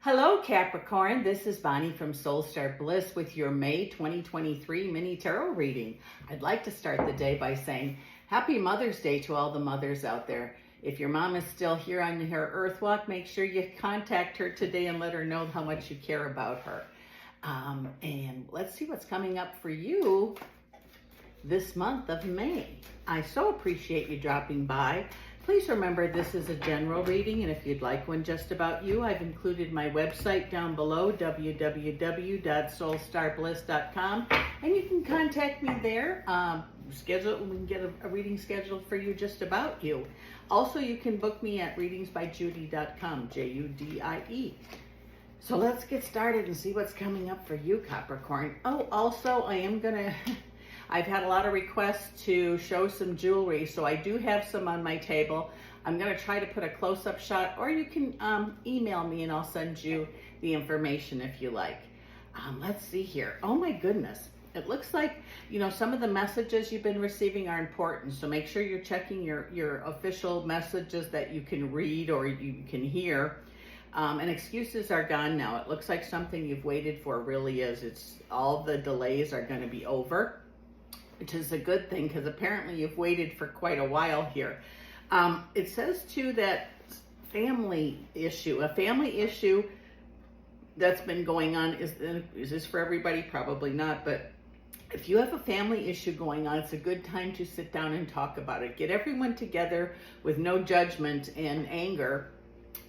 Hello, Capricorn. This is Bonnie from Soul Star Bliss with your May 2023 mini tarot reading. I'd like to start the day by saying Happy Mother's Day to all the mothers out there. If your mom is still here on her earth walk, make sure you contact her today and let her know how much you care about her. And let's see what's coming up for you this month of May. I so appreciate you dropping by. Please remember this is a general reading, and if you'd like one just about you, I've included my website down below, www.soulstarbliss.com, and you can contact me there. We can get a reading scheduled for you just about you. Also, you can book me at readingsbyjudy.com, Judie. So let's get started and see what's coming up for you, Capricorn. Oh, also, I've had a lot of requests to show some jewelry, so I do have some on my table. I'm going to try to put a close-up shot, or you can email me and I'll send you the information if you like. Let's see here. Oh my goodness. It looks like, some of the messages you've been receiving are important, so make sure you're checking your official messages that you can read or you can hear. And excuses are gone now. It looks like something you've waited for really is. All the delays are going to be over, which is a good thing because apparently you've waited for quite a while here. It says too that a family issue that's been going on, is this for everybody? Probably not, but if you have a family issue going on, it's a good time to sit down and talk about it. Get everyone together with no judgment and anger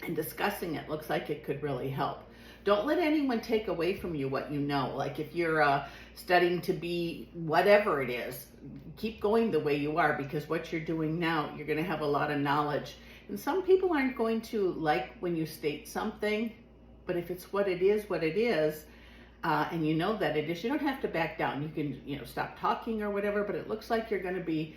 and discussing it. Looks like it could really help. Don't let anyone take away from you what you know. Like if you're studying to be whatever it is, keep going the way you are, because what you're doing now, you're going to have a lot of knowledge. And some people aren't going to like when you state something, but if it's what it is, and you know that it is, you don't have to back down. You can, stop talking or whatever, but it looks like you're going to be,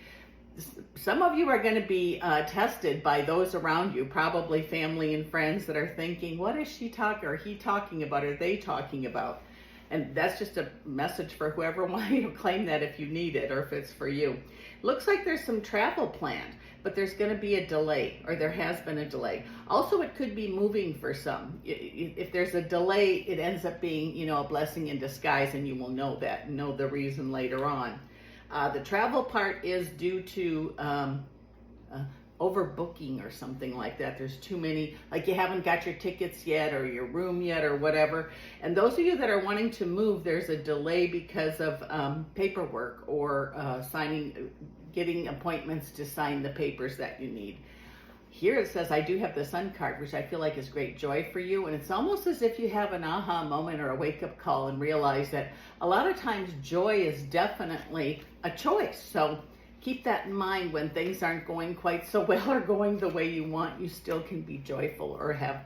some of you are going to be tested by those around you, probably family and friends that are thinking, what is she talking or he talking about, or they talking about? And that's just a message for whoever wants you to claim that if you need it or if it's for you. Looks like there's some travel planned, but there's going to be a delay, or there has been a delay. Also, it could be moving for some. If there's a delay, it ends up being, a blessing in disguise, and you will know the reason later on. The travel part is due to overbooking or something like that. There's too many, like you haven't got your tickets yet or your room yet or whatever. And those of you that are wanting to move, there's a delay because of paperwork or getting appointments to sign the papers that you need. Here it says, I do have the Sun card, which I feel like is great joy for you. And it's almost as if you have an aha moment or a wake-up call and realize that a lot of times joy is definitely a choice. So keep that in mind. When things aren't going quite so well or going the way you want, you still can be joyful or have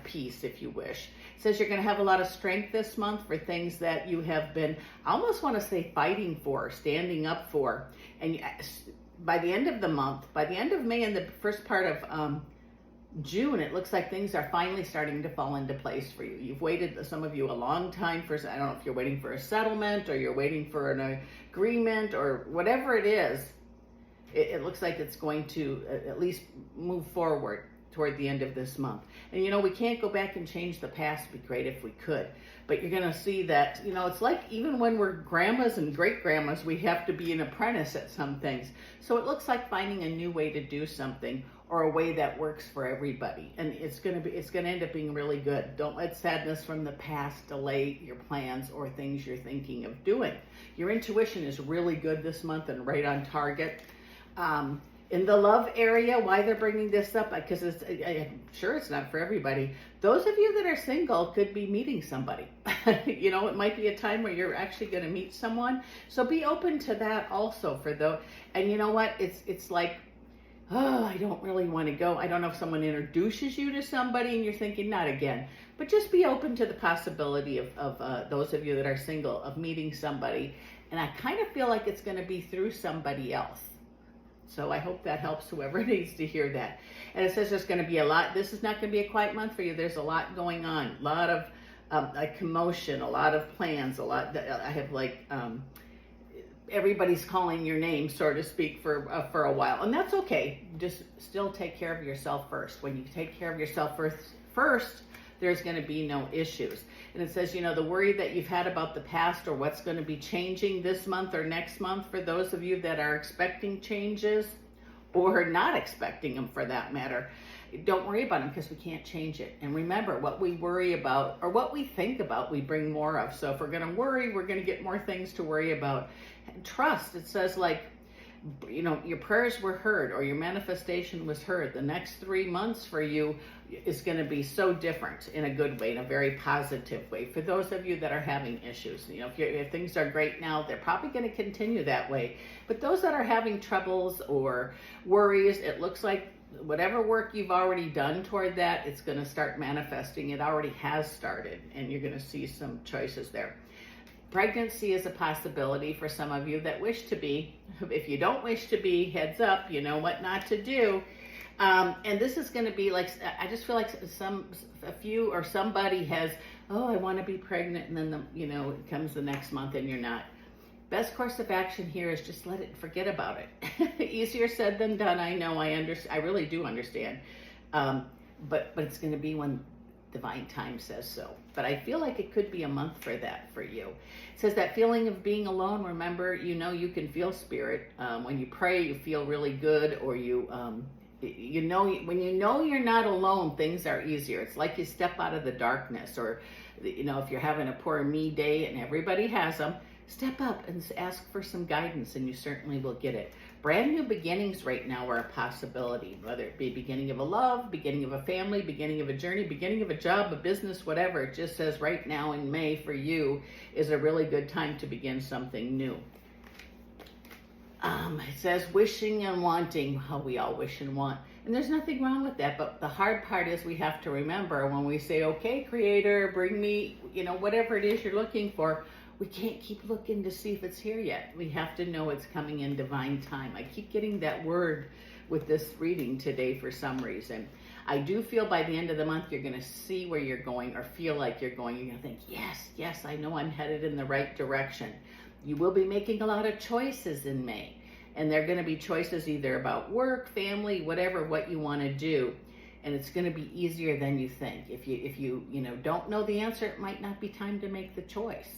peace if you wish. It says you're going to have a lot of strength this month for things that you have been, I almost want to say fighting for, standing up for. And by the end of the month, by the end of May and the first part of June, it looks like things are finally starting to fall into place for you. You've waited, some of you, a long time for, I don't know if you're waiting for a settlement or you're waiting for an agreement or whatever it is. It looks like it's going to at least move forward toward the end of this month. And we can't go back and change the past. It'd be great if we could. But you're going to see that, it's like even when we're grandmas and great-grandmas, we have to be an apprentice at some things. So it looks like finding a new way to do something, or a way that works for everybody. And it's going to end up being really good. Don't let sadness from the past delay your plans or things you're thinking of doing. Your intuition is really good this month and right on target. In the love area, why they're bringing this up, because I'm sure it's not for everybody. Those of you that are single could be meeting somebody. It might be a time where you're actually going to meet someone. So be open to that also for those. And you know what? It's like, oh, I don't really want to go. I don't know if someone introduces you to somebody and you're thinking, not again. But just be open to the possibility of those of you that are single, of meeting somebody. And I kind of feel like it's going to be through somebody else. So I hope that helps whoever needs to hear that. And it says there's going to be a lot. This is not going to be a quiet month for you. There's a lot going on. A lot of commotion, a lot of plans, I have everybody's calling your name, so to speak, for a while. And that's okay. Just still take care of yourself first. When you take care of yourself first, there's going to be no issues. And it says, the worry that you've had about the past or what's going to be changing this month or next month, for those of you that are expecting changes or not expecting them for that matter, don't worry about them, because we can't change it. And remember, what we worry about or what we think about, we bring more of. So if we're going to worry, we're going to get more things to worry about. And trust, it says, like, your prayers were heard, or your manifestation was heard. The next 3 months for you is going to be so different in a good way, in a very positive way. For those of you that are having issues, if things are great now, they're probably going to continue that way. But those that are having troubles or worries, it looks like whatever work you've already done toward that, it's going to start manifesting. It already has started, and you're going to see some choices there. Pregnancy is a possibility for some of you that wish to be. If you don't wish to be, heads up, you know what not to do. And this is going to be like, I just feel like a few or somebody has, oh, I want to be pregnant, and then it comes the next month and you're not. Best course of action here is just forget about it. Easier said than done. I know, I really do understand. But it's going to be when divine time says so. But I feel like it could be a month for that for you. It says that feeling of being alone, remember, you can feel spirit. When you pray, you feel really good, or when you know you're not alone, things are easier. It's like you step out of the darkness, or, if you're having a poor me day, and everybody has them, step up and ask for some guidance, and you certainly will get it. Brand new beginnings right now are a possibility, whether it be beginning of a love, beginning of a family, beginning of a journey, beginning of a job, a business, whatever. It just says right now in May for you is a really good time to begin something new. It says wishing and wanting, how we all wish and want. And there's nothing wrong with that, but the hard part is we have to remember when we say, okay, Creator, bring me, whatever it is you're looking for, we can't keep looking to see if it's here yet. We have to know it's coming in divine time. I keep getting that word with this reading today for some reason. I do feel by the end of the month, you're going to see where you're going, or feel like you're going. You're going to think, yes, I know I'm headed in the right direction. You will be making a lot of choices in May. And they're going to be choices either about work, family, whatever, what you want to do. And it's going to be easier than you think. If you don't know the answer, it might not be time to make the choice.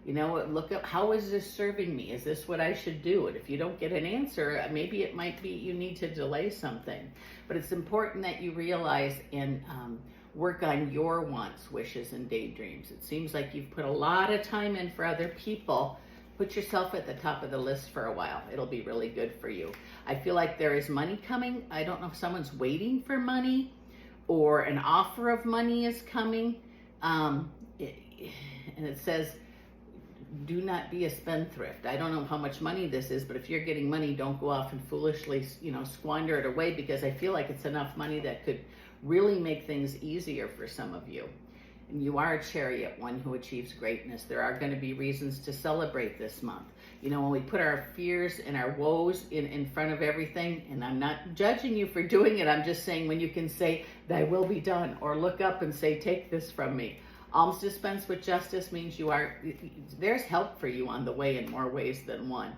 Look up, how is this serving me? Is this what I should do? And if you don't get an answer, maybe it might be you need to delay something. But it's important that you realize and work on your wants, wishes, and daydreams. It seems like you've put a lot of time in for other people. Put yourself at the top of the list for a while. It'll be really good for you. I feel like there is money coming. I don't know if someone's waiting for money or an offer of money is coming. And it says, do not be a spendthrift. I don't know how much money this is, but if you're getting money, don't go off and foolishly, squander it away, because I feel like it's enough money that could really make things easier for some of you. And you are a chariot, one who achieves greatness. There are going to be reasons to celebrate this month. When we put our fears and our woes in front of everything, and I'm not judging you for doing it, I'm just saying when you can say, thy will be done, or look up and say, take this from me. Alms dispensed with justice means there's help for you on the way in more ways than one.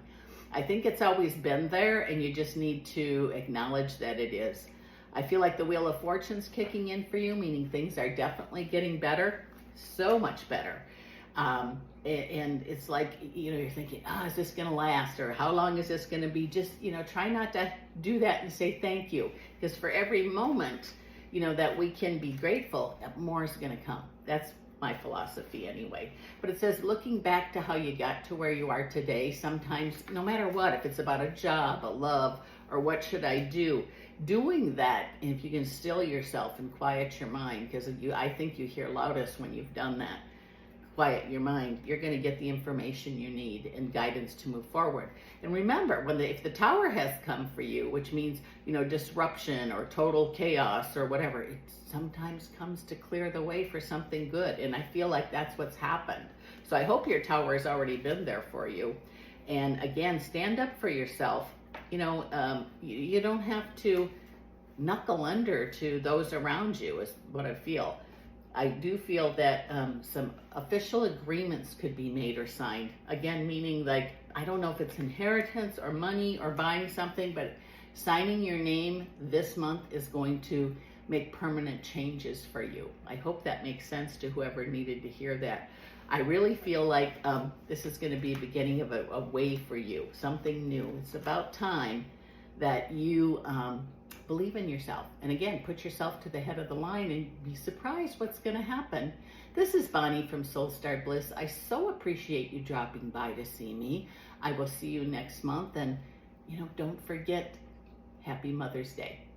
I think it's always been there, and you just need to acknowledge that it is. I feel like the Wheel of Fortune's kicking in for you, meaning things are definitely getting better, so much better. And it's like, you're thinking, is this going to last? Or how long is this going to be? Just, try not to do that and say thank you. Because for every moment, that we can be grateful, more is going to come. That's my philosophy anyway. But it says, looking back to how you got to where you are today, sometimes, no matter what, if it's about a job, a love, or what should I do, doing that, and if you can still yourself and quiet your mind, because I think you hear loudest when you've done that. Quiet your mind, you're going to get the information you need and guidance to move forward. And remember, if the tower has come for you, which means, disruption or total chaos or whatever, it sometimes comes to clear the way for something good. And I feel like that's what's happened. So I hope your tower has already been there for you. And again, stand up for yourself. You don't have to knuckle under to those around you, is what I feel. I do feel that some official agreements could be made or signed. Again, meaning like, I don't know if it's inheritance or money or buying something, but signing your name this month is going to make permanent changes for you. I hope that makes sense to whoever needed to hear that. I really feel like this is going to be the beginning of a way for you, something new. It's about time that you believe in yourself. And again, put yourself to the head of the line and be surprised what's going to happen. This is Bonnie from Soul Star Bliss. I so appreciate you dropping by to see me. I will see you next month. And, don't forget, Happy Mother's Day.